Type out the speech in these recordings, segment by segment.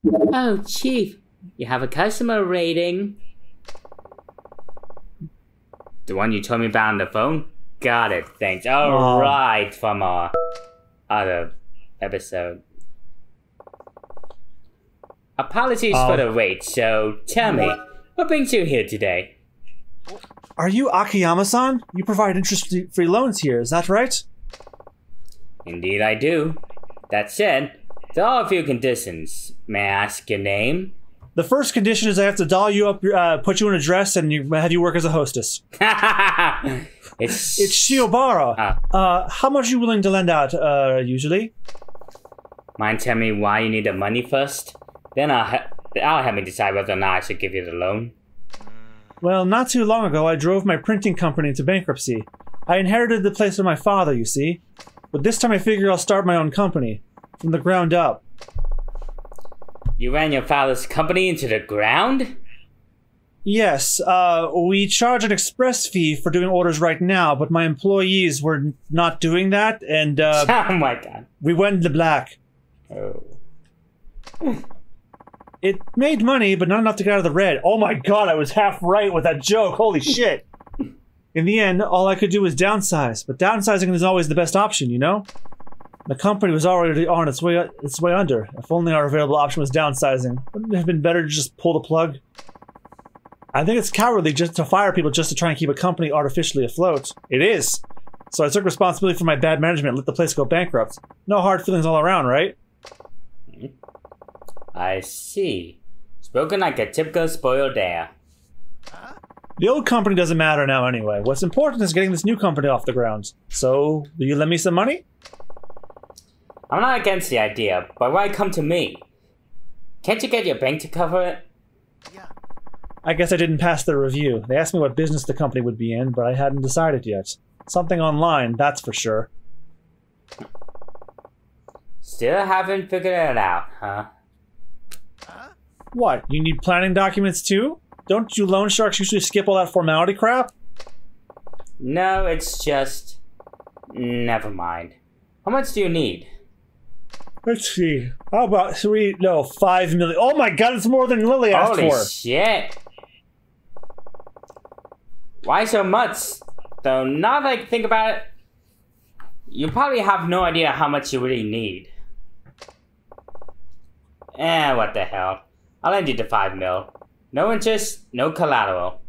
Oh, Chief, you have a customer rating. The one you told me about on the phone? Got it, thanks. Alright, from our other episode. Apologies for the wait, so tell me, what brings you here today? Are you Akiyama-san? You provide interest-free loans here, is that right? Indeed I do. That said, there are a few conditions. May I ask your name? The first condition is I have to doll you up, put you in a dress, and have you work as a hostess. It's Shiobara. How much are you willing to lend out, usually? Mind telling me why you need the money first? Then I'll help me decide whether or not I should give you the loan. Well, not too long ago, I drove my printing company into bankruptcy. I inherited the place from my father, you see. But this time I figure I'll start my own company. From the ground up. You ran your father's company into the ground? Yes, we charge an express fee for doing orders right now, but my employees were not doing that, and oh my god. We went into black. Oh. It made money, but not enough to get out of the red. Oh my god, I was half right with that joke, holy shit! In the end, all I could do was downsize, but downsizing is always the best option, you know? The company was already on its way under. If only our available option was downsizing. Wouldn't it have been better to just pull the plug? I think it's cowardly just to fire people just to try and keep a company artificially afloat. It is. So I took responsibility for my bad management and let the place go bankrupt. No hard feelings all around, right? I see. Spoken like a typical spoiled heir. The old company doesn't matter now anyway. What's important is getting this new company off the ground. So, will you lend me some money? I'm not against the idea, but why come to me? Can't you get your bank to cover it? Yeah. I guess I didn't pass the review. They asked me what business the company would be in, but I hadn't decided yet. Something online, that's for sure. Still haven't figured it out, huh? What, you need planning documents too? Don't you loan sharks usually skip all that formality crap? No, it's just... Never mind. How much do you need? Let's see. How about 5 million? Oh my god, it's more than Lily asked for. Holy shit. Why so much? Though now that I think about it, you probably have no idea how much you really need. What the hell. I'll lend you the 5 mil. No interest, no collateral.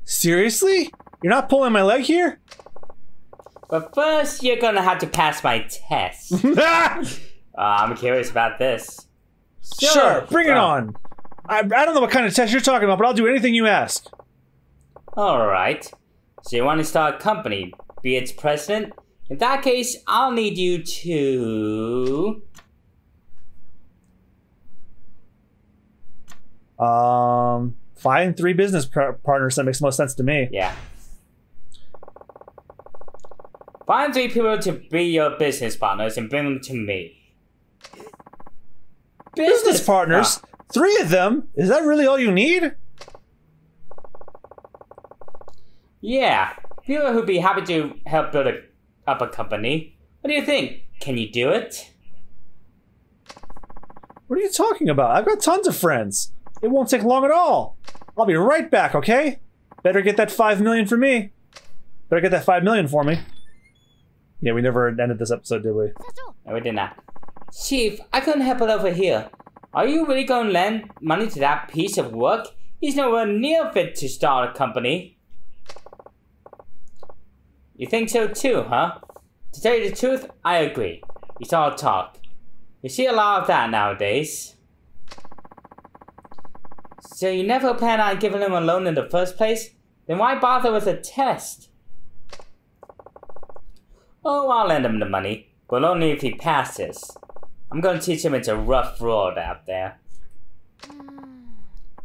Seriously? You're not pulling my leg here? But first, you're gonna have to pass my test. I'm curious about this. Sure, bring it on. I don't know what kind of test you're talking about, but I'll do anything you ask. Alright. So you want to start a company, be its president? In that case, I'll need you to... Find 3 business partners. That makes the most sense to me. Yeah. Find 3 people to be your business partners and bring them to me. Business partners? 3 of them? Is that really all you need? Yeah. People who'd be happy to help build up a company. What do you think? Can you do it? What are you talking about? I've got tons of friends. It won't take long at all. I'll be right back, okay? Better get that 5 million for me. Better get that 5 million for me. Yeah, we never ended this episode, did we? No, we did not. Chief, I couldn't help it over here. Are you really going to lend money to that piece of work? He's nowhere near fit to start a company. You think so too, huh? To tell you the truth, I agree. It's all talk. You see a lot of that nowadays. So you never plan on giving him a loan in the first place? Then why bother with a test? Oh, I'll lend him the money, but only if he passes. I'm gonna teach him it's a rough road out there.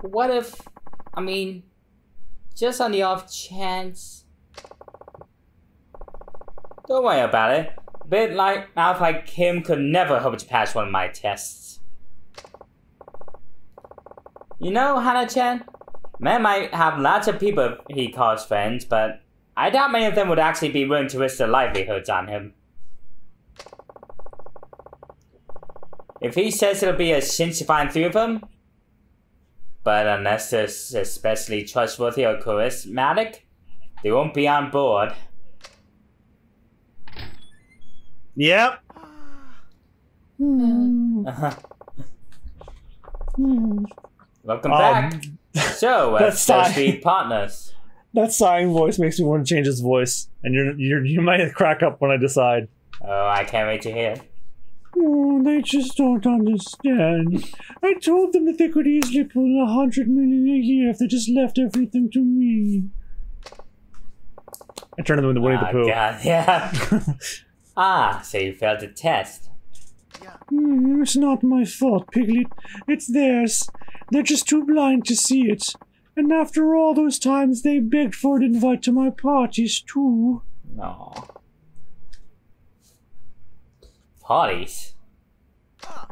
But what if, just on the off chance? Don't worry about it. A bit like him could never hope to pass one of my tests. You know, Hana-chan, man might have lots of people he calls friends, but I doubt many of them would actually be willing to risk their livelihoods on him. If he says it'll be a cinch to find 3 of them, but unless they're especially trustworthy or charismatic, they won't be on board. Yep. Welcome back. So, that's supposed to be partners. That sighing voice makes me want to change his voice, and you might crack up when I decide. Oh, I can't wait to hear. Oh, they just don't understand. I told them that they could easily pull 100 million a year if they just left everything to me. I turned them into Winnie the Pooh. God, yeah. So you failed the test. It's not my fault, Piglet. It's theirs. They're just too blind to see it. And after all those times they begged for an invite to my parties, too. No. Parties?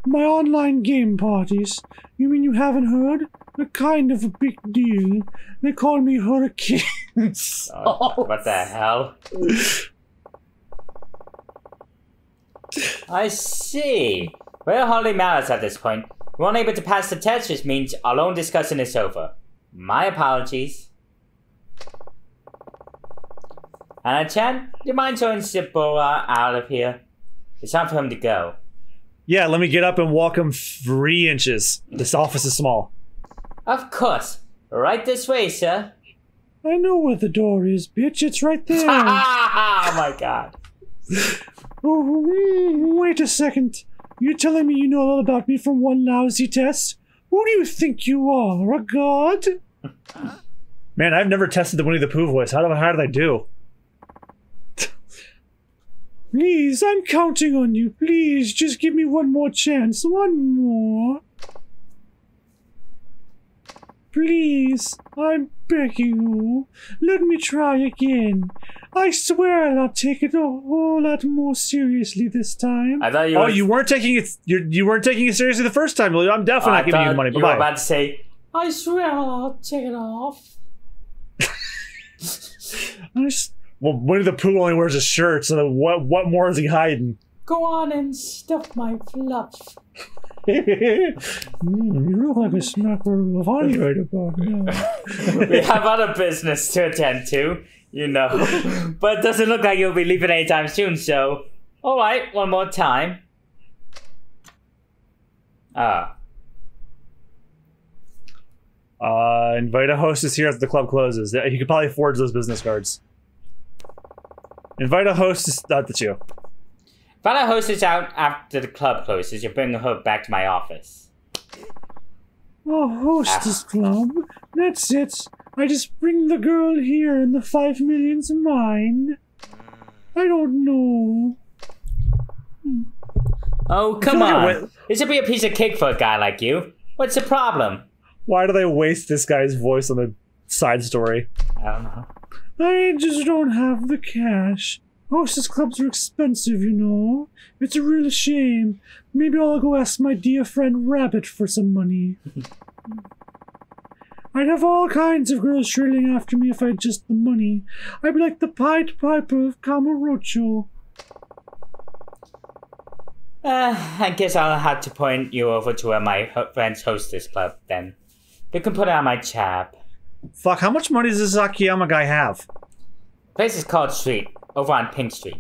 My online game parties. You mean you haven't heard? They're kind of a big deal. They call me Hurricanes. Oh, what the hell? I see. Well, it hardly matters at this point. We're unable to pass the test, which means our own discussion is over. My apologies. Chan, do you mind showing Shibora out of here? It's time for him to go. Yeah, let me get up and walk him 3 inches. This office is small. Of course. Right this way, sir. I know where the door is, bitch. It's right there. Oh my god. Oh, wait a second. You're telling me you know all about me from one lousy test? Who do you think you are, a god? Man, I've never tested the Winnie the Pooh voice. How did I do? Please, I'm counting on you. Please, just give me one more chance. One more. Please, I'm begging you. Let me try again. I swear I'll take it a whole lot more seriously this time. I thought you. Oh, you weren't taking it. You weren't taking it seriously the first time. I'm definitely not giving you the money. You were about to say, I swear I'll take it off. Well, Winnie the Pooh only wears a shirt, so what more is he hiding? Go on and stuff my fluff. You look like a smacker of honey right about now. We have other business to attend to, you know. But it doesn't look like you'll be leaving anytime soon, so... Alright, one more time. Invite a hostess here as the club closes. He could probably forge those business cards. Invite a hostess... That's you. Invite a hostess out after the club closes. You're bringing her back to my office. Oh, hostess club. That's it. I just bring the girl here and the 5 million's mine. I don't know. Oh, come on. This should be a piece of cake for a guy like you. What's the problem? Why do they waste this guy's voice on a side story? I don't know. I just don't have the cash. Hostess clubs are expensive, you know. It's a real shame. Maybe I'll go ask my dear friend Rabbit for some money. I'd have all kinds of girls shrilling after me if I had just the money. I'd be like the Pied Piper of Kamurocho. I guess I'll have to point you over to my friend's hostess club, then. You can put it on my tab. Fuck, how much money does this Akiyama guy have? The place is called Street, over on Pink Street.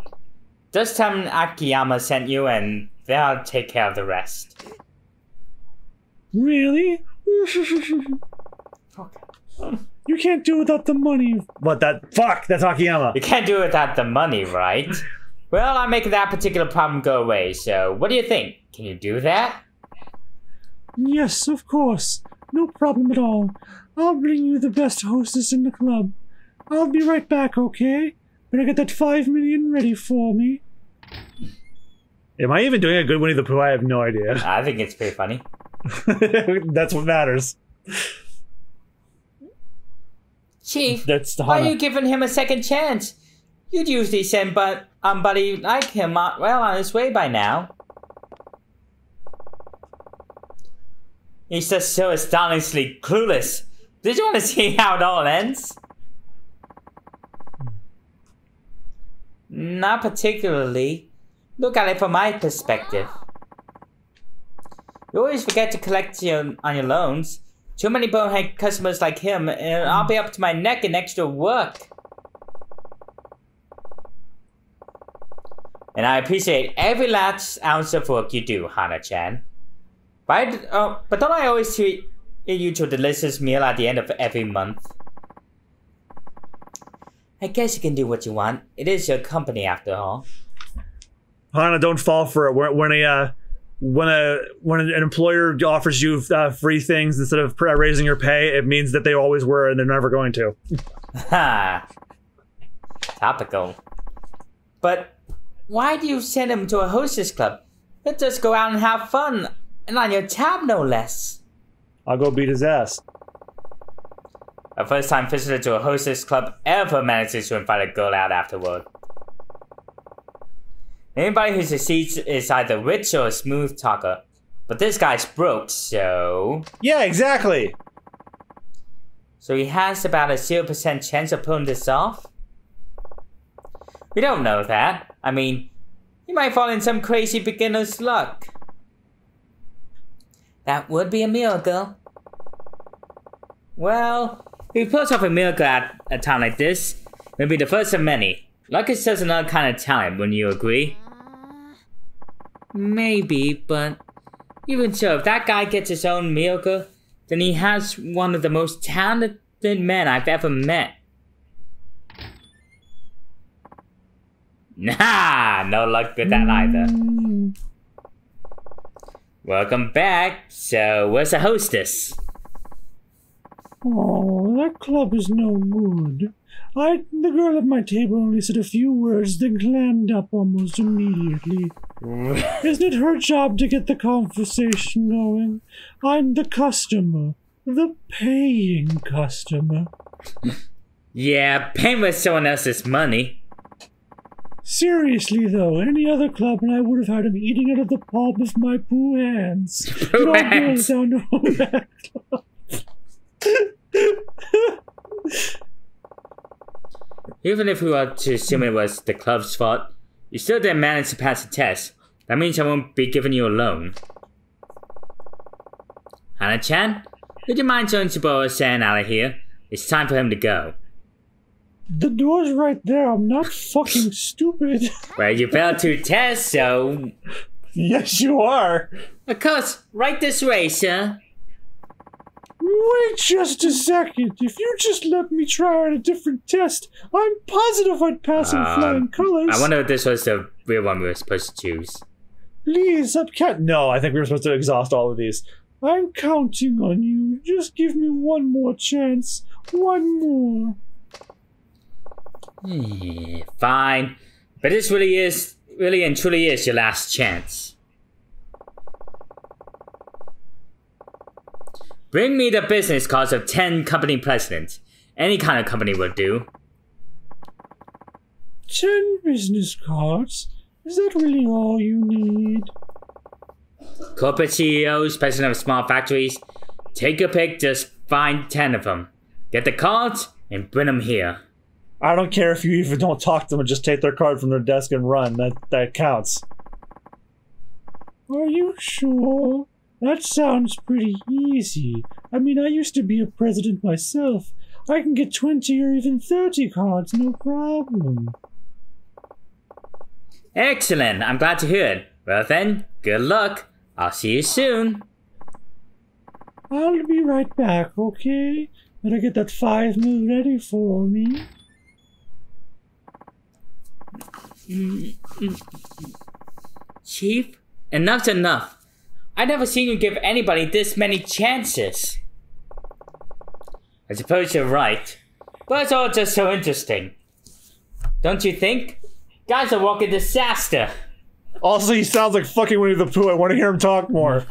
Just tell him Akiyama sent you and they'll take care of the rest. Really? Okay. You can't do it without the money. What that? Fuck, that's Akiyama. You can't do it without the money, right? Well, I'll make that particular problem go away, so what do you think? Can you do that? Yes, of course. No problem at all. I'll bring you the best hostess in the club. I'll be right back, okay? Better get that 5 million ready for me. Am I even doing a good Winnie the Pooh? I have no idea. I think it's pretty funny. That's what matters. Chief, That's why are you giving him a second chance? You'd usually send buddy like him well on his way by now. He's just so astonishingly clueless. Did you want to see how it all ends? Not particularly. Look at it from my perspective. You always forget to collect on your loans. Too many bonehead customers like him, and I'll be up to my neck in extra work. And I appreciate every last ounce of work you do, Hana-chan. But don't I always treat you to a delicious meal at the end of every month? I guess you can do what you want. It is your company after all. Hana, don't fall for it. When an employer offers you free things instead of raising your pay, it means that they always were and they're never going to. Ha! Topical. But why do you send him to a hostess club? Let's just go out and have fun. And on your tab, no less. I'll go beat his ass. A first-time visitor to a hostess club ever manages to invite a girl out afterward. Anybody who succeeds is either rich or a smooth talker. But this guy's broke, so... Yeah, exactly! So he has about a 0% chance of pulling this off? We don't know that. I mean, he might fall in some crazy beginner's luck. That would be a miracle. Well, if he pulls off a miracle at a time like this, it'll be the first of many. Luck is just another kind of talent, wouldn't you agree? Maybe, but even so, if that guy gets his own miracle, then he has one of the most talented men I've ever met. Nah, no luck with that either. Welcome back. So, where's the hostess? Oh, that club is no good. The girl at my table only said a few words, then clammed up almost immediately. Isn't it her job to get the conversation going? I'm the customer. The paying customer. Yeah, paying with someone else's money. Seriously though, any other club and I would have had him eating out of the palm of my Pooh hands. Pooh hands. It all boils down to that club. Even if we were to assume it was the club's fault, you still didn't manage to pass the test. That means I won't be giving you a loan. Hana-chan, would you mind showing Tsuboro-san out of here? It's time for him to go. The door's right there. I'm not fucking stupid. Well, you failed 2 tests, so... Yes, you are. Of course, right this way, sir. Wait just a second. If you just let me try out a different test, I'm positive I'd pass in flying colors. I wonder if this was the real one we were supposed to choose. Please, No, I think we were supposed to exhaust all of these. I'm counting on you. Just give me one more chance. One more. Fine. But this really and truly is your last chance. Bring me the business cards of 10 company presidents. Any kind of company will do. 10 business cards? Is that really all you need? Corporate CEOs, president of small factories. Take your pick, just find 10 of them. Get the cards and bring them here. I don't care if you even don't talk to them and just take their card from their desk and run. That counts. Are you sure? That sounds pretty easy. I mean, I used to be a president myself. I can get 20 or even 30 cards, no problem. Excellent, I'm glad to hear it. Well then, good luck. I'll see you soon. I'll be right back, okay? Better get that 5 mil ready for me. Chief, enough's enough. I've never seen you give anybody this many chances. I suppose you're right, but it's all just so interesting. Don't you think? Guy's a walking disaster. Also, he sounds like fucking Winnie the Pooh. I want to hear him talk more.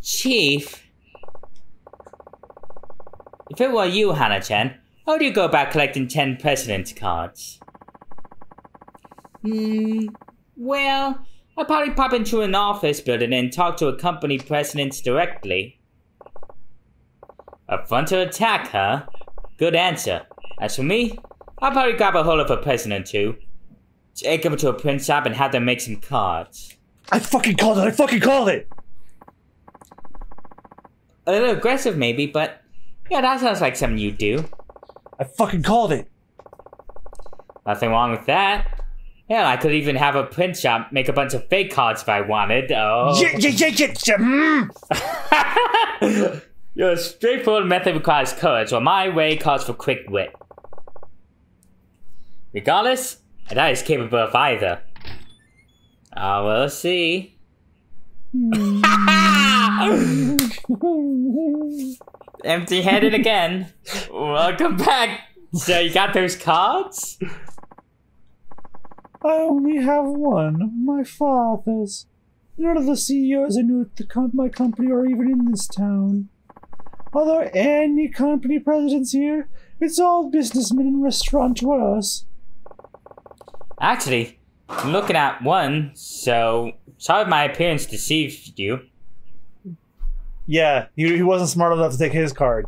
Chief. If it were you, Hana-chan, how would you go about collecting 10 president cards? Well, I'd probably pop into an office building and talk to a company president directly. Up front to attack, huh? Good answer. As for me, I'll probably grab a hold of a president or two, take them to a print shop and have them make some cards. I fucking called it! A little aggressive maybe, but yeah, that sounds like something you do. I fucking called it. Nothing wrong with that. Yeah, I could even have a print shop make a bunch of fake cards if I wanted. Oh. Your straightforward method requires courage, while my way calls for quick wit. Regardless, I doubt he's capable of either. We'll see. Empty-headed again. Welcome back. So you got those cards? I only have one. My father's. None of the CEOs I knew at my company are even in this town. Are there any company presidents here? It's all businessmen and restaurateurs. Actually, I'm looking at one, so sorry if my appearance deceived you. Yeah, he wasn't smart enough to take his card.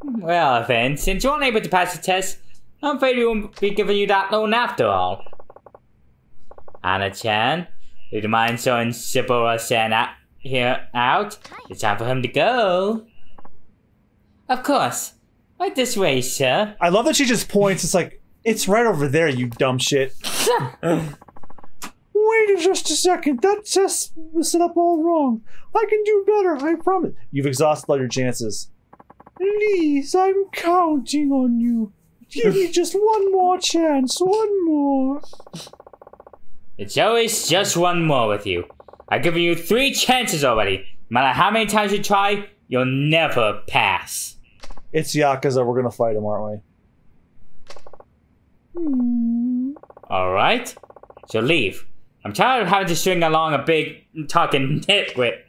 Well then, since you weren't able to pass the test, I'm afraid we won't be giving you that loan after all. Anna-chan, would you mind showing Shibura-san out? It's time for him to go. Of course. Right this way, sir. I love that she just points. It's like, it's right over there, you dumb shit. Wait just a second. That test was set up all wrong. I can do better, I promise. You've exhausted all your chances. Please, I'm counting on you. Give me just one more chance. One more. It's always just one more with you. I've given you 3 chances already. No matter how many times you try, you'll never pass. It's Yakuza. We're gonna fight him, aren't we? Alright. So leave. I'm tired of having to string along a big talking nitwit.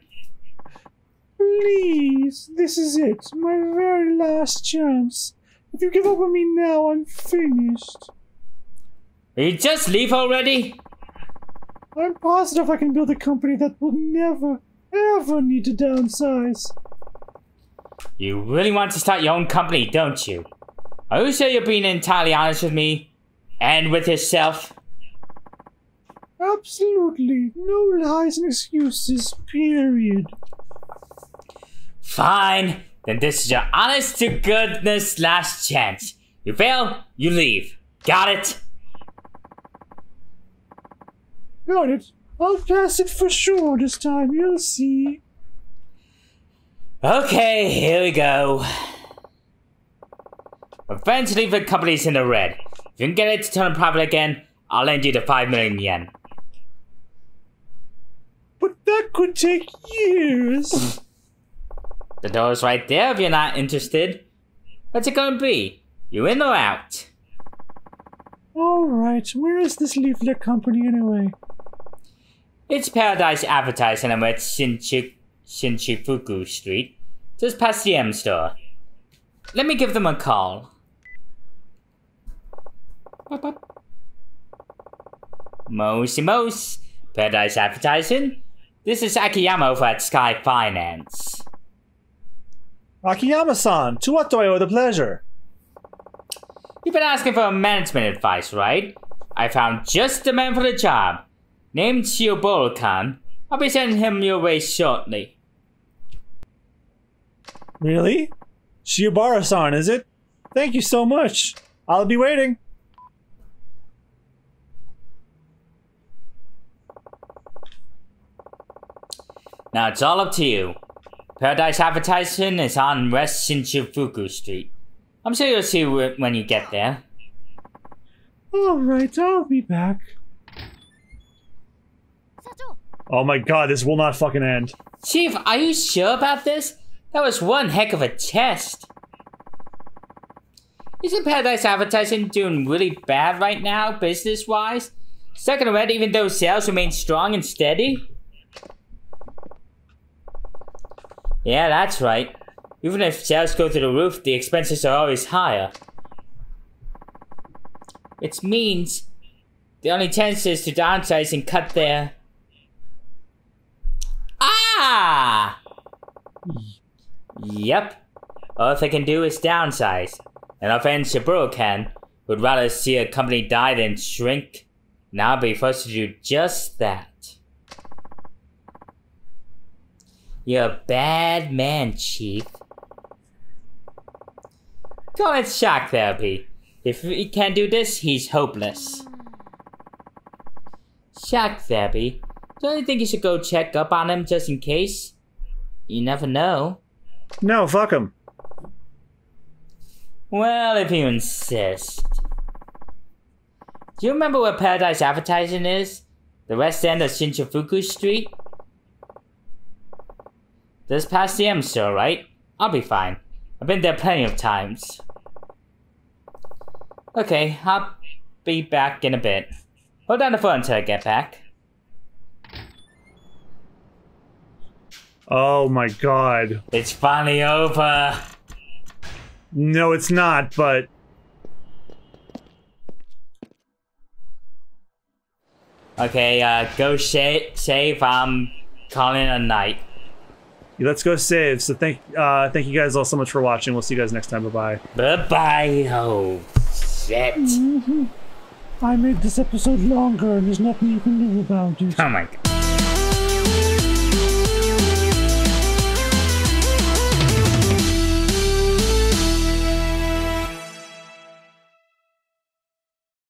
Please, this is it. My very last chance. If you give up on me now, I'm finished. Will you just leave already? I'm positive I can build a company that will never, ever need to downsize. You really want to start your own company, don't you? Are you sure you're being entirely honest with me? And with yourself? Absolutely. No lies and excuses, period. Fine. Then this is your honest to goodness last chance. You fail, you leave. Got it? Got it. I'll pass it for sure this time, you'll see. Okay, here we go. My friends leave the companies in the red. If you can get it to turn profit again, I'll lend you the 5 million yen. But that could take years. The door's right there if you're not interested. What's it gonna be? You in or out? Alright, where is this leaflet company anyway? It's Paradise Advertising and I'm at Shinjuku Street, just past the M store. Let me give them a call. Mos, Paradise Advertising. This is Akiyama over at Sky Finance. Akiyama-san, to what do I owe the pleasure? You've been asking for management advice, right? I found just the man for the job. Named Shioboro-kan. I'll be sending him your way shortly. Really? Shiobara-san, is it? Thank you so much. I'll be waiting. Now it's all up to you. Paradise Advertising is on West Shinjuku Street. I'm sure you'll see it when you get there. Alright, I'll be back. Oh my god, this will not fucking end. Chief, are you sure about this? That was one heck of a test. Isn't Paradise Advertising doing really bad right now, business-wise? Stuck in the red even though sales remain strong and steady? Yeah, that's right. Even if sales go through the roof, the expenses are always higher. Which means the only chance is to downsize and cut their... Ah! Yep. All they can do is downsize. And our friend Shiburo-kan would rather see a company die than shrink. Now I'll be forced to do just that. You're a bad man, Chief. Call it shock therapy. If he can't do this, he's hopeless. Shock therapy? Don't you think you should go check up on him just in case? You never know. No, fuck him. Well, if you insist. Do you remember where Paradise Advertising is? The west end of Shinjuku Street? Just past the M store, right? I'll be fine. I've been there plenty of times. Okay, I'll be back in a bit. Hold on the phone until I get back. Oh my god. It's finally over. No, it's not, but... Okay, go save. I'm calling a night. Let's go save. So thank you guys all so much for watching. We'll see you guys next time. Bye-bye. Bye-bye. Oh, shit. I made this episode longer and there's nothing you can do about it. Oh my god.